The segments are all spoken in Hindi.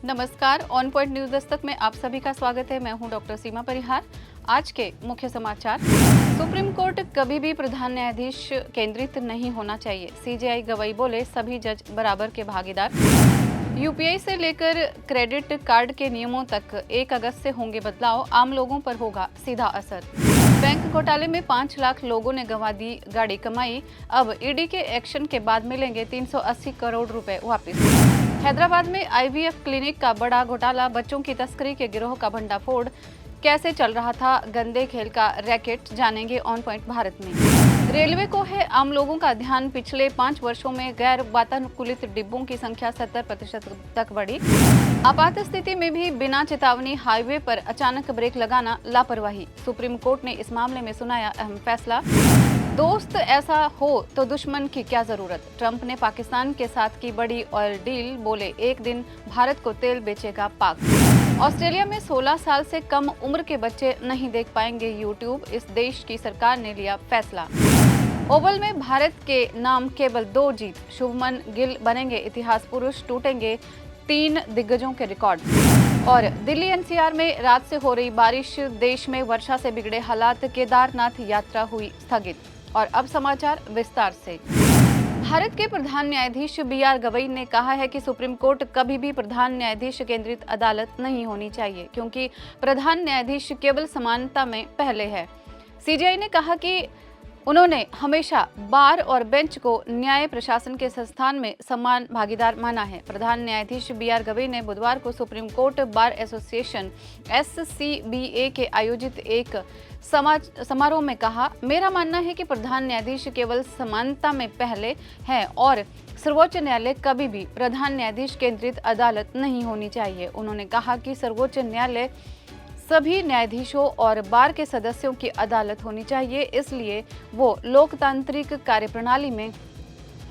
नमस्कार। ऑन पॉइंट न्यूज दस्तक में आप सभी का स्वागत है। मैं हूं डॉक्टर सीमा परिहार। आज के मुख्य समाचार। सुप्रीम कोर्ट कभी भी प्रधान न्यायाधीश केंद्रित नहीं होना चाहिए। सीजेआई गवई बोले सभी जज बराबर के भागीदार। यूपीआई से लेकर क्रेडिट कार्ड के नियमों तक 1 अगस्त से होंगे बदलाव, आम लोगों पर होगा सीधा असर। बैंक घोटाले में 5 लाख लोगों ने गंवा दी गाड़ी कमाई, अब ईडी के एक्शन के बाद मिलेंगे 380 करोड़ रुपए वापस। हैदराबाद में आईवीएफ क्लिनिक का बड़ा घोटाला, बच्चों की तस्करी के गिरोह का भंडाफोड़, कैसे चल रहा था गंदे खेल का रैकेट, जानेंगे ऑन पॉइंट भारत में। रेलवे को है आम लोगों का ध्यान, पिछले 5 वर्षों में गैर वातानुकूलित डिब्बों की संख्या 70% तक बढ़ी। आपात स्थिति में भी बिना चेतावनी हाईवे पर अचानक ब्रेक लगाना लापरवाही, सुप्रीम कोर्ट ने इस मामले में सुनाया अहम फैसला। दोस्त ऐसा हो तो दुश्मन की क्या जरूरत, ट्रंप ने पाकिस्तान के साथ की बड़ी ऑयल डील, बोले एक दिन भारत को तेल बेचेगा पाक। ऑस्ट्रेलिया में 16 साल से कम उम्र के बच्चे नहीं देख पाएंगे यूट्यूब, इस देश की सरकार ने लिया फैसला। ओवल में भारत के नाम केवल 2 जीत, शुभमन गिल बनेंगे इतिहास पुरुष, टूटेंगे 3 दिग्गजों के रिकॉर्ड। और दिल्ली एनसीआर में रात से हो रही बारिश, देश में वर्षा से बिगड़े हालात, केदारनाथ यात्रा हुई स्थगित। और अब समाचार विस्तार से। भारत के प्रधान न्यायाधीश बीआर गवई ने कहा है कि सुप्रीम कोर्ट कभी भी प्रधान न्यायाधीश केंद्रित अदालत नहीं होनी चाहिए, क्योंकि प्रधान न्यायाधीश केवल समानता में पहले है। सीजेआई ने कहा कि उन्होंने हमेशा बार और बेंच को न्याय प्रशासन के संस्थान में समान भागीदार माना है। प्रधान न्यायाधीश बीआर गवई ने बुधवार को supreme court bar association SCBA के आयोजित एक समारोह में कहा, मेरा मानना है कि प्रधान न्यायाधीश केवल समानता में पहले है और सर्वोच्च न्यायालय कभी भी प्रधान न्यायाधीश केंद्रित अदालत नहीं होनी चाहिए। उन्होंने कहा कि सर्वोच्च न्यायालय सभी न्यायाधीशों और बार के सदस्यों की अदालत होनी चाहिए, इसलिए वो लोकतांत्रिक कार्यप्रणाली में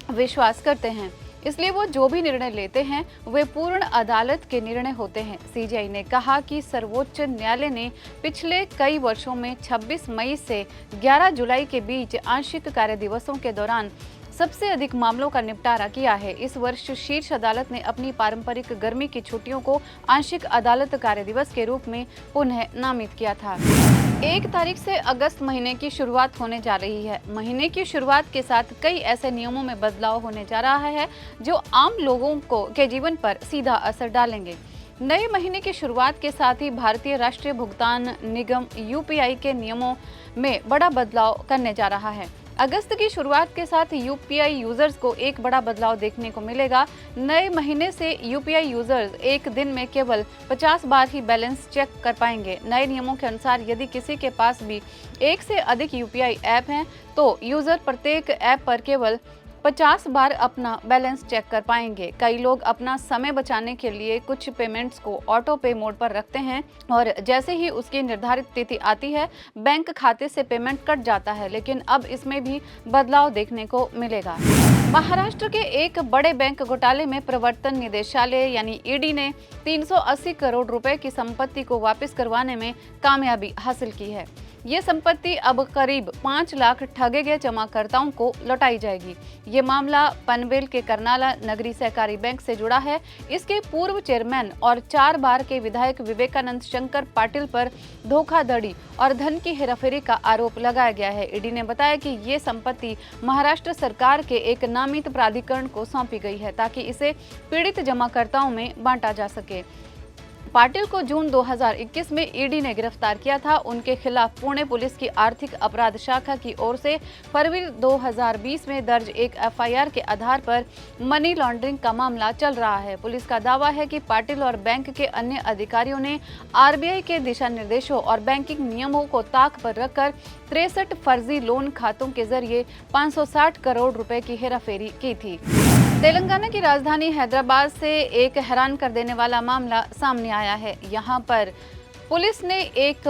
विश्वास करते हैं, इसलिए वो जो भी निर्णय लेते हैं वे पूर्ण अदालत के निर्णय होते हैं। सीजेआई ने कहा कि सर्वोच्च न्यायालय ने पिछले कई वर्षों में 26 मई से 11 जुलाई के बीच आंशिक कार्य दिवसों के दौरान सबसे अधिक मामलों का निपटारा किया है। इस वर्ष शीर्ष अदालत ने अपनी पारंपरिक गर्मी की छुट्टियों को आंशिक अदालत कार्य दिवस के रूप में पुनः नामित किया था। 1 तारीख से अगस्त महीने की शुरुआत होने जा रही है। महीने की शुरुआत के साथ कई ऐसे नियमों में बदलाव होने जा रहा है जो आम लोगों के जीवन पर सीधा असर डालेंगे। नए महीने की शुरुआत के साथ ही भारतीय राष्ट्रीय भुगतान निगम यूपीआई के नियमों में बड़ा बदलाव करने जा रहा है। अगस्त की शुरुआत के साथ यूपीआई यूजर्स को एक बड़ा बदलाव देखने को मिलेगा। नए महीने से यूपीआई यूजर्स एक दिन में केवल 50 बार ही बैलेंस चेक कर पाएंगे। नए नियमों के अनुसार यदि किसी के पास भी 1 से अधिक यूपीआई ऐप हैं तो यूजर प्रत्येक ऐप पर केवल 50 बार अपना बैलेंस चेक कर पाएंगे। कई लोग अपना समय बचाने के लिए कुछ पेमेंट्स को ऑटो पे मोड पर रखते हैं और जैसे ही उसकी निर्धारित तिथि आती है बैंक खाते से पेमेंट कट जाता है, लेकिन अब इसमें भी बदलाव देखने को मिलेगा। महाराष्ट्र के एक बड़े बैंक घोटाले में प्रवर्तन निदेशालय यानी ईडी ने 380 करोड़ रुपए की संपत्ति को वापस करवाने में कामयाबी हासिल की है। ये संपत्ति अब करीब 5 लाख ठगे गए जमाकर्ताओं को लौटाई जाएगी। ये मामला पनवेल के करनाला नगरी सहकारी बैंक से जुड़ा है। इसके पूर्व चेयरमैन और 4 बार के विधायक विवेकानंद शंकर पाटिल पर धोखाधड़ी और धन की हेराफेरी का आरोप लगाया गया है। ईडी ने बताया कि ये संपत्ति महाराष्ट्र सरकार के एक नामित प्राधिकरण को सौंपी गई है ताकि इसे पीड़ित जमाकर्ताओं में बांटा जा सके। पाटिल को जून 2021 में ईडी ने गिरफ्तार किया था। उनके खिलाफ पुणे पुलिस की आर्थिक अपराध शाखा की ओर से फरवरी 2020 में दर्ज एक एफआईआर के आधार पर मनी लॉन्ड्रिंग का मामला चल रहा है। पुलिस का दावा है कि पाटिल और बैंक के अन्य अधिकारियों ने आरबीआई के दिशा निर्देशों और बैंकिंग नियमों को ताक पर रखकर 63 फर्जी लोन खातों के जरिए 560 करोड़ रुपए की हेराफेरी की थी। तेलंगाना की राजधानी हैदराबाद से एक हैरान कर देने वाला मामला सामने आया है। यहाँ पर पुलिस ने एक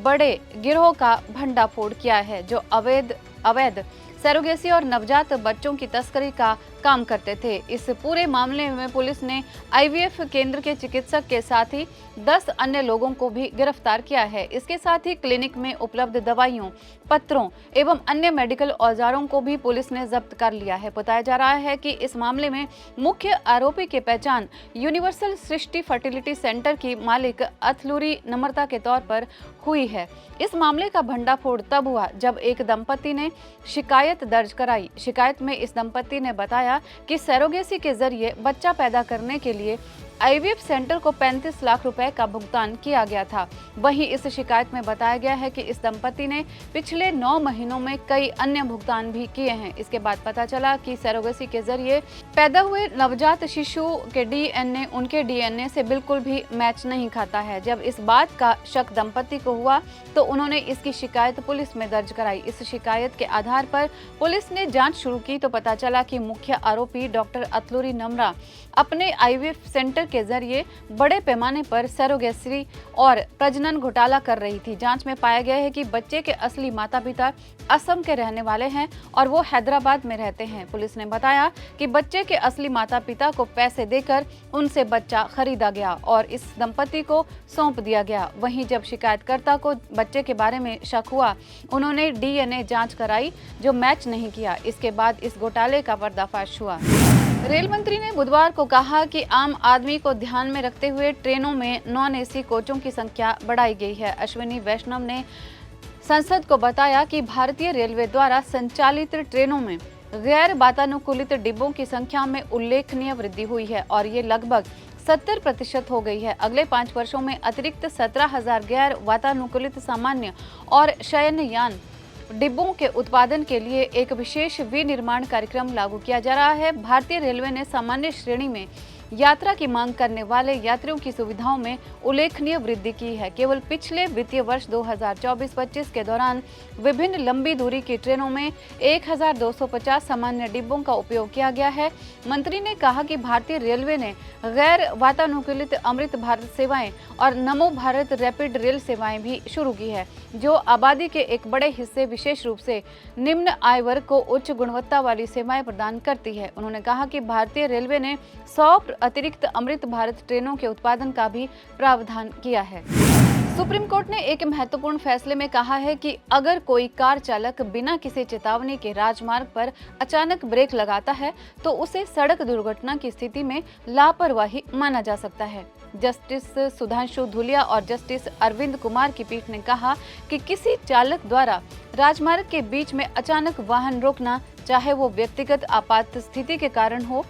बड़े गिरोह का भंडाफोड़ किया है जो अवैध सरोगेसी और नवजात बच्चों की तस्करी का काम करते थे। इस पूरे मामले में पुलिस ने आईवीएफ केंद्र के चिकित्सक के साथ ही 10 अन्य लोगों को भी गिरफ्तार किया है। इसके साथ ही क्लिनिक में उपलब्ध दवाइयों, पत्रों एवं अन्य मेडिकल औजारों को भी पुलिस ने जब्त कर लिया है। बताया जा रहा है कि इस मामले में मुख्य आरोपी की पहचान यूनिवर्सल सृष्टि फर्टिलिटी सेंटर की मालिक अथलूरी नम्रता के तौर पर हुई है। इस मामले का भंडाफोड़ तब हुआ जब एक दंपति ने शिकायत दर्ज कराई। शिकायत में इस दंपति ने बताया कि सरोगेसी के जरिए बच्चा पैदा करने के लिए आईवीएफ सेंटर को 35 लाख रुपए का भुगतान किया गया था। वहीं इस शिकायत में बताया गया है कि इस दंपति ने पिछले 9 महीनों में कई अन्य भुगतान भी किए हैं। इसके बाद पता चला कि सरोगेसी के जरिए पैदा हुए नवजात शिशु के डीएनए उनके डीएनए से बिल्कुल भी मैच नहीं खाता है। जब इस बात का शक दंपति को हुआ तो उन्होंने इसकी शिकायत पुलिस में दर्ज कराई। इस शिकायत के आधार पर पुलिस ने जाँच शुरू की तो पता चला कि मुख्य आरोपी डॉक्टर अथलूरी नम्रा अपने आईवीएफ सेंटर के जरिए बड़े पैमाने पर सरोगेसी और प्रजनन घोटाला कर रही थी। जांच में पाया गया है कि बच्चे के असली माता पिता असम के रहने वाले हैं और वो हैदराबाद में रहते हैं। पुलिस ने बताया कि बच्चे के असली माता पिता को पैसे देकर उनसे बच्चा खरीदा गया और इस दंपति को सौंप दिया गया। वहीं जब शिकायतकर्ता को बच्चे के बारे में शक हुआ, उन्होंने डीएनए जाँच कराई जो मैच नहीं किया। इसके बाद इस घोटाले का पर्दाफाश हुआ। रेल मंत्री ने बुधवार को कहा कि आम आदमी को ध्यान में रखते हुए ट्रेनों में नॉन एसी कोचों की संख्या बढ़ाई गई है। अश्विनी वैष्णव ने संसद को बताया कि भारतीय रेलवे द्वारा संचालित ट्रेनों में गैर वातानुकूलित डिब्बों की संख्या में उल्लेखनीय वृद्धि हुई है और ये लगभग 70% हो गई है। अगले 5 वर्षों में अतिरिक्त 17,000 गैर वातानुकूलित सामान्य और शयनयान डिब्बों के उत्पादन के लिए एक विशेष विनिर्माण कार्यक्रम लागू किया जा रहा है। भारतीय रेलवे ने सामान्य श्रेणी में यात्रा की मांग करने वाले यात्रियों की सुविधाओं में उल्लेखनीय वृद्धि की है। केवल पिछले वित्तीय वर्ष 2024-25 के दौरान विभिन्न लंबी दूरी की ट्रेनों में 1250 सामान्य डिब्बों का उपयोग किया गया है। मंत्री ने कहा कि भारतीय रेलवे ने गैर वातानुकूलित अमृत भारत सेवाएं और नमो भारत रैपिड रेल सेवाएं भी शुरू की है, जो आबादी के एक बड़े हिस्से विशेष रूप से निम्न आय वर्ग को उच्च गुणवत्ता वाली सेवाएं प्रदान करती है। उन्होंने कहा कि भारतीय रेलवे ने 100 अतिरिक्त अमृत भारत ट्रेनों के उत्पादन का भी प्रावधान किया है। सुप्रीम कोर्ट ने एक महत्वपूर्ण फैसले में कहा है कि अगर कोई कार चालक बिना किसी चेतावनी के राजमार्ग पर अचानक ब्रेक लगाता है तो उसे सड़क दुर्घटना की स्थिति में लापरवाही माना जा सकता है। जस्टिस सुधांशु धूलिया और जस्टिस अरविंद कुमार की पीठ ने कहा कि किसी चालक द्वारा राजमार्ग के बीच में अचानक वाहन रोकना, चाहे वो व्यक्तिगत आपात स्थिति के कारण हो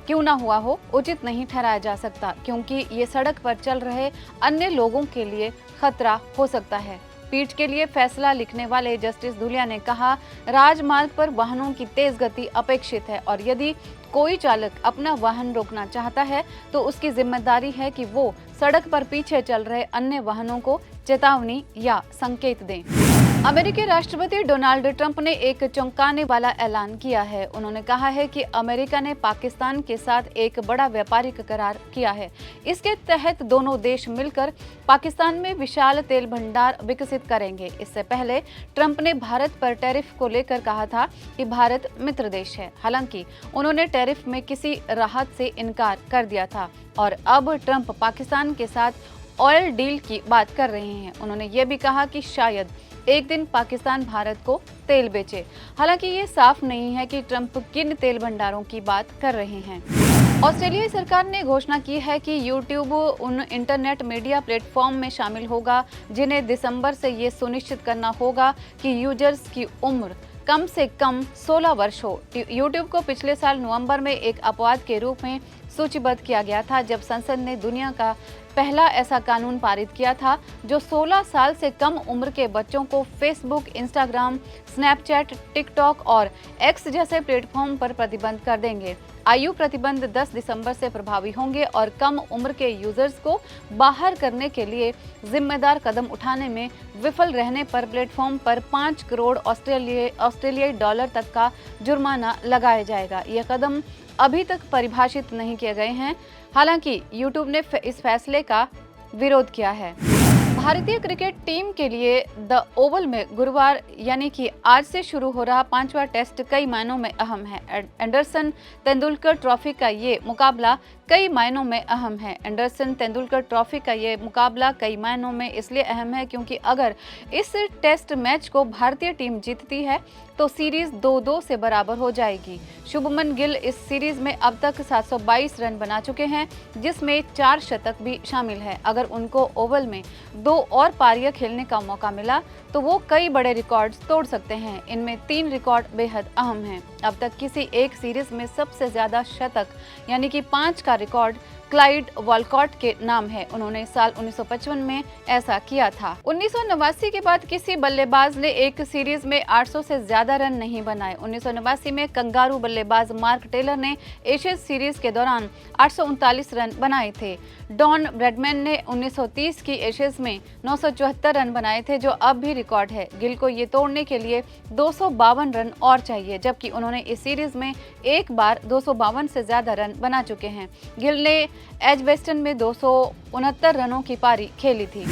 क्यों ना हुआ हो, उचित नहीं ठहराया जा सकता, क्योंकि ये सड़क पर चल रहे अन्य लोगों के लिए खतरा हो सकता है। पीठ के लिए फैसला लिखने वाले जस्टिस धूलिया ने कहा, राजमार्ग पर वाहनों की तेज गति अपेक्षित है और यदि कोई चालक अपना वाहन रोकना चाहता है तो उसकी जिम्मेदारी है कि वो सड़क पर पीछे चल रहे अन्य वाहनों को चेतावनी या संकेत दें। अमेरिकी राष्ट्रपति डोनाल्ड ट्रंप ने एक चौंकाने वाला ऐलान किया है। उन्होंने कहा है कि अमेरिका ने पाकिस्तान के साथ एक बड़ा व्यापारिक करार किया है। इसके तहत दोनों देश मिलकर पाकिस्तान में विशाल तेल भंडार विकसित करेंगे। इससे पहले ट्रंप ने भारत पर टैरिफ को लेकर कहा था कि भारत मित्र देश है। हालांकि उन्होंने टैरिफ में किसी राहत से इनकार कर दिया था और अब ट्रंप पाकिस्तान के साथ ऑयल डील की बात कर रहे हैं। उन्होंने ये भी कहा कि शायद एक दिन पाकिस्तान भारत को तेल बेचे। हालांकि ये साफ नहीं है कि ट्रंप किन तेल भंडारों की बात कर रहे हैं। ऑस्ट्रेलियाई सरकार ने घोषणा की है कि यूट्यूब उन इंटरनेट मीडिया प्लेटफॉर्म में शामिल होगा जिन्हें दिसंबर से ये सुनिश्चित करना होगा कि यूजर्स की उम्र कम से कम 16 वर्ष हो। यूट्यूब को पिछले साल नवंबर में एक अपवाद के रूप में सूचीबद्ध किया गया था, जब संसद ने दुनिया का पहला ऐसा कानून पारित किया था जो 16 साल से कम उम्र के बच्चों को फेसबुक, इंस्टाग्राम, स्नैपचैट, टिकटॉक और एक्स जैसे प्लेटफॉर्म पर प्रतिबंध कर देंगे। आयु प्रतिबंध 10 दिसंबर से प्रभावी होंगे और कम उम्र के यूजर्स को बाहर करने के लिए जिम्मेदार कदम उठाने में विफल रहने पर प्लेटफॉर्म पर 5 करोड़ ऑस्ट्रेलियाई डॉलर तक का जुर्माना लगाया जाएगा। ये कदम अभी तक परिभाषित नहीं किए गए हैं। हालांकि यूट्यूब ने इस फैसले का विरोध किया है। भारतीय क्रिकेट टीम के लिए द ओवल में गुरुवार यानी कि आज से शुरू हो रहा 5वां टेस्ट कई मायनों में अहम है। एंडरसन तेंदुलकर ट्रॉफी का ये मुकाबला कई मायनों में अहम है। एंडरसन तेंदुलकर ट्रॉफी का ये मुकाबला कई मायनों में इसलिए अहम है क्योंकि अगर इस टेस्ट मैच को भारतीय टीम जीतती है तो सीरीज 2-2 से बराबर हो जाएगी। शुभमन गिल इस सीरीज में अब तक 722 रन बना चुके हैं, जिसमें 4 शतक भी शामिल है। अगर उनको ओवल में 2 और पारियां खेलने का मौका मिला तो वो कई बड़े रिकॉर्ड्स तोड़ सकते हैं। इनमें 3 रिकॉर्ड बेहद अहम हैं। अब तक किसी एक सीरीज में सबसे ज्यादा शतक यानी कि 5 का रिकॉर्ड क्लाइड वॉलकॉट के नाम है। उन्होंने साल 1955 में ऐसा किया था। 1989 के बाद किसी बल्लेबाज ने एक सीरीज में 800 से ज्यादा रन नहीं बनाए। 1989 में कंगारू बल्लेबाज मार्क टेलर ने एशेज सीरीज के दौरान 839 रन बनाए थे। डॉन ब्रैडमैन ने 1930 की एशेज में 974 रन बनाए थे, जो अब भी रिकॉर्ड है। गिल को ये तोड़ने के लिए 252 रन और चाहिए, जबकि उन्होंने इस सीरीज में एक बार 252 से ज्यादा रन बना चुके हैं। गिल ने एजबेस्टन में 269 रनों की पारी खेली थी।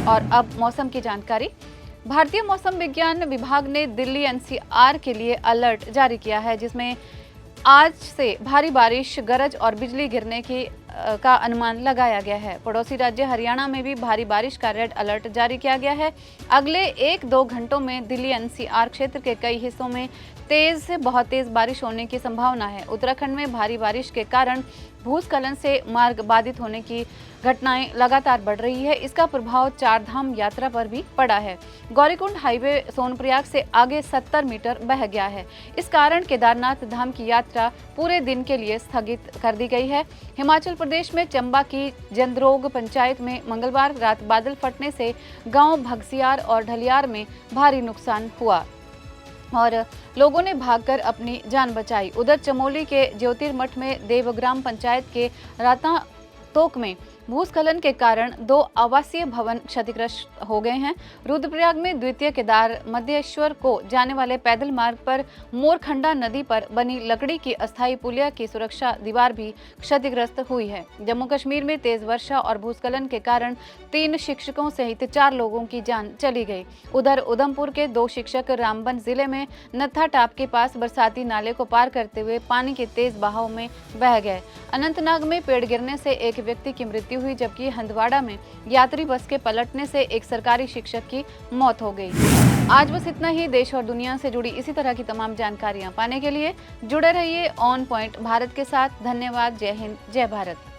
और अब मौसम की जानकारी। भारतीय मौसम विज्ञान विभाग ने दिल्ली एनसीआर के लिए अलर्ट जारी किया है, जिसमें आज से भारी बारिश, गरज और बिजली गिरने का अनुमान लगाया गया है। पड़ोसी राज्य हरियाणा में भी भारी बारिश का रेड अलर्ट जारी किया गया है। अगले 1-2 घंटों में दिल्ली एनसीआर क्षेत्र के कई हिस्सों में तेज से बहुत तेज बारिश होने की संभावना है। उत्तराखंड में भारी बारिश के कारण भूस्खलन से मार्ग बाधित होने की घटनाएं लगातार बढ़ रही है। इसका प्रभाव चार धाम यात्रा पर भी पड़ा है। गौरीकुंड हाईवे सोनप्रयाग से आगे 70 मीटर बह गया है। इस कारण केदारनाथ धाम की यात्रा पूरे दिन के लिए स्थगित कर दी गई है। हिमाचल प्रदेश में चंबा की जंदरोग पंचायत में मंगलवार रात बादल फटने से गांव भगसियार और ढलियार में भारी नुकसान हुआ और लोगों ने भागकर अपनी जान बचाई। उधर चमोली के ज्योतिर्मठ में देवग्राम पंचायत के राता तोक में भूस्खलन के कारण 2 आवासीय भवन क्षतिग्रस्त हो गए हैं। रुद्रप्रयाग में द्वितीय केदार मध्येश्वर को जाने वाले पैदल मार्ग पर मोरखंडा नदी पर बनी लकड़ी की अस्थायी पुलिया की सुरक्षा दीवार भी क्षतिग्रस्त हुई है। जम्मू कश्मीर में तेज वर्षा और भूस्खलन के कारण 3 शिक्षकों सहित 4 लोगों की जान चली गई। उधर उधमपुर के 2 शिक्षक रामबन जिले में नत्था टाप के पास बरसाती नाले को पार करते हुए पानी के तेज बहाव में बह गए। अनंतनाग में पेड़ गिरने से एक व्यक्ति की मृत्यु हुई, जबकि हंदवाड़ा में यात्री बस के पलटने से एक सरकारी शिक्षक की मौत हो गई। आज बस इतना ही। देश और दुनिया से जुड़ी इसी तरह की तमाम जानकारियां पाने के लिए जुड़े रहिए ऑन पॉइंट भारत के साथ। धन्यवाद। जय हिंद, जय भारत।